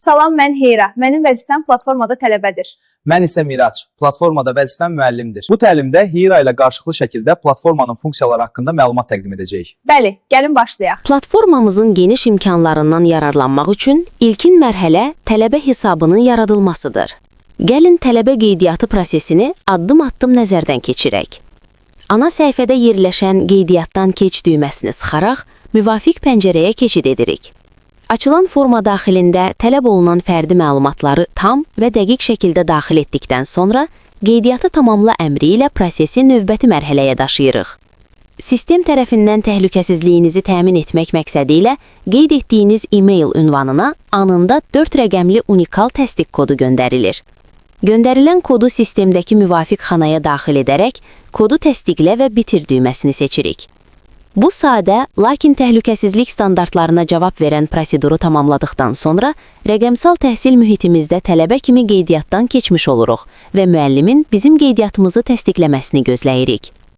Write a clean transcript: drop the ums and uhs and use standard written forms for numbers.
Salam, mən Heyra. Mənim vəzifəm platformada tələbədir. Mən isə Miraç. Platformada vəzifəm müəllimdir. Bu təlimdə Hira ilə qarşılıqlı şəkildə platformanın funksiyaları haqqında məlumat təqdim edəcəyik. Bəli, gəlin başlayaq. Platformamızın geniş imkanlarından yararlanmaq üçün ilkin mərhələ tələbə hesabının yaradılmasıdır. Gəlin tələbə qeydiyyatı prosesini addım-addım nəzərdən keçirək. Ana səhifədə yerləşən qeydiyyatdan keç düyməsini sıxaraq müvafiq pəncərəyə keçid edirik. Açılan forma daxilində tələb olunan fərdi məlumatları tam və dəqiq şəkildə daxil etdikdən sonra qeydiyyatı tamamla əmri ilə prosesi növbəti mərhələyə daşıyırıq. Sistem tərəfindən təhlükəsizliyinizi təmin etmək məqsədi ilə qeyd etdiyiniz e-mail ünvanına anında 4 rəqəmli unikal təsdiq kodu göndərilir. Göndərilən kodu sistemdəki müvafiq xanaya daxil edərək kodu təsdiqlə və bitir düyməsini seçirik. Bu sadə, lakin təhlükəsizlik standartlarına cavab verən proseduru tamamladıqdan sonra rəqəmsal təhsil mühitimizdə tələbə kimi qeydiyyatdan keçmiş oluruq və müəllimin bizim qeydiyyatımızı təsdiqləməsini gözləyirik.